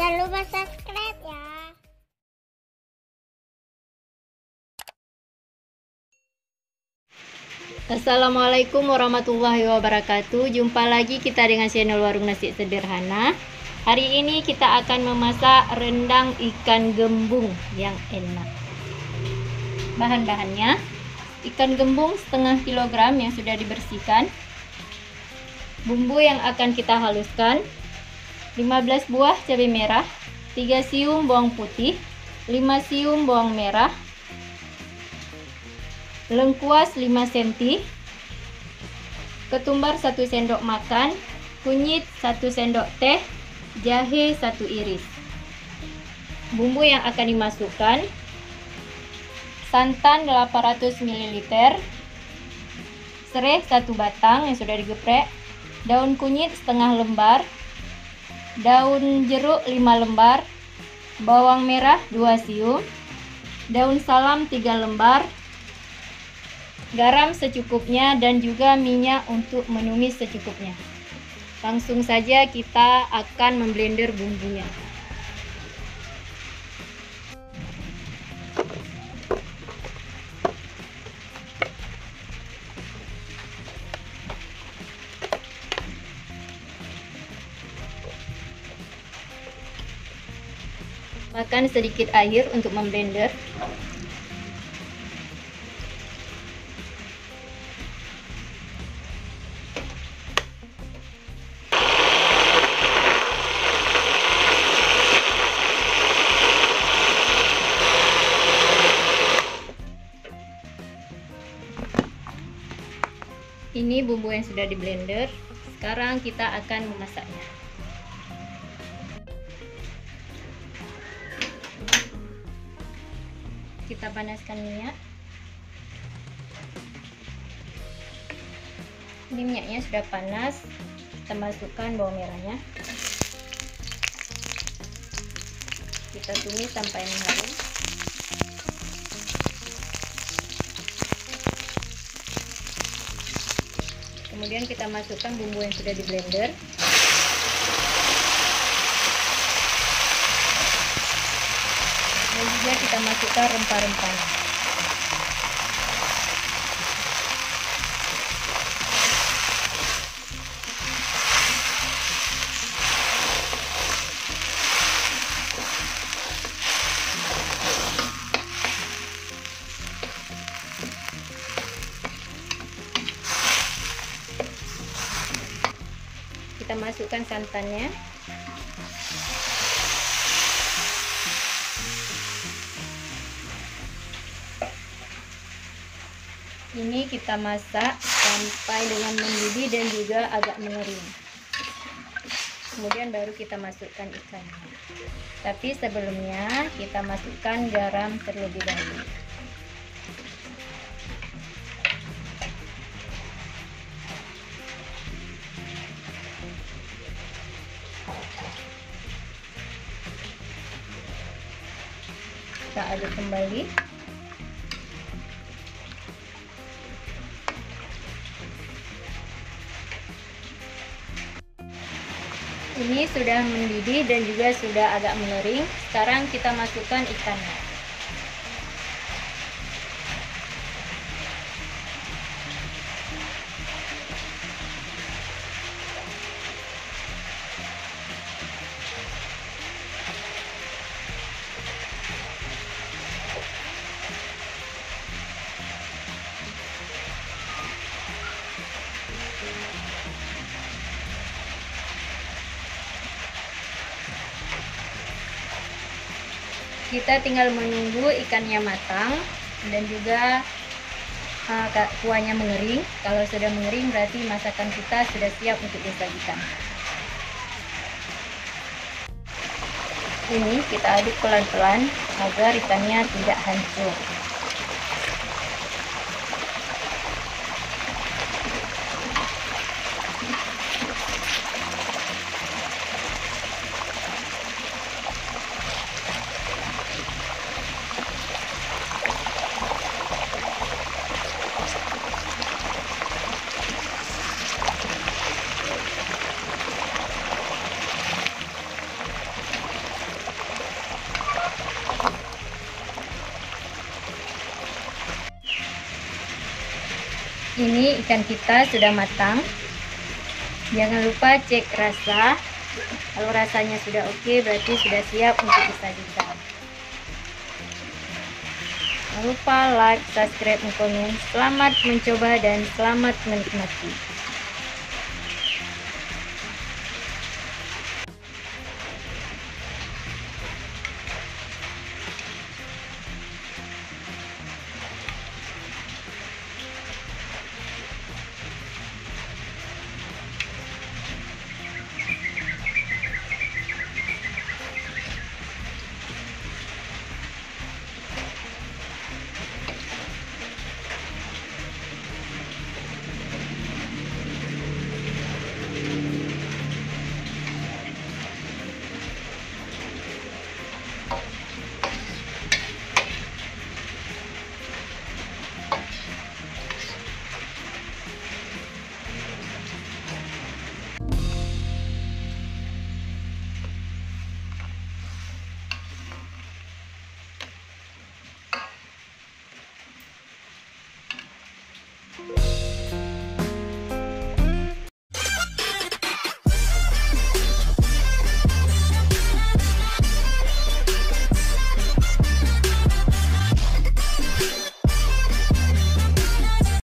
Jangan lupa subscribe ya. Assalamualaikum warahmatullahi wabarakatuh. Jumpa lagi kita dengan channel Warung Nasi Sederhana. Hari ini kita akan memasak rendang ikan gembung yang enak. Bahan-bahannya: ikan gembung setengah kilogram yang sudah dibersihkan. Bumbu yang akan kita haluskan: 15 buah cabai merah, 3 siung bawang putih, 5 siung bawang merah, lengkuas 5 cm, ketumbar 1 sendok makan, kunyit 1 sendok teh, jahe 1 iris. Bumbu yang akan dimasukkan: santan 800 ml, serai 1 batang yang sudah digeprek, daun kunyit setengah lembar, daun jeruk 5 lembar, bawang merah 2 siung, daun salam 3 lembar, garam secukupnya, dan juga minyak untuk menumis secukupnya. Langsung saja kita akan memblender bumbunya. Tambahkan sedikit air untuk memblender. Ini bumbu yang sudah di blender. Sekarang kita akan memasaknya. Kita panaskan minyak. Ini minyaknya sudah panas. Kita masukkan bawang merahnya. Kita tumis sampai mengharum. Kemudian kita masukkan bumbu yang sudah di blender. Dan juga kita masukkan rempah-rempahnya. Kita masukkan santannya. Ini kita masak sampai dengan mendidih dan juga agak mengering. Kemudian baru kita masukkan ikannya. Tapi sebelumnya kita masukkan garam terlebih dahulu. Kita aduk kembali. Ini sudah mendidih dan juga sudah agak mengering. Sekarang kita masukkan ikannya. Kita tinggal menunggu ikannya matang dan juga kuahnya mengering. Kalau sudah mengering berarti masakan kita sudah siap untuk disajikan. Ini kita aduk pelan-pelan agar ikannya tidak hancur. Ini ikan kita sudah matang. Jangan lupa cek rasa. Kalau rasanya sudah oke, berarti sudah siap untuk disajikan. Jangan lupa like, subscribe, dan komen. Selamat mencoba dan selamat menikmati.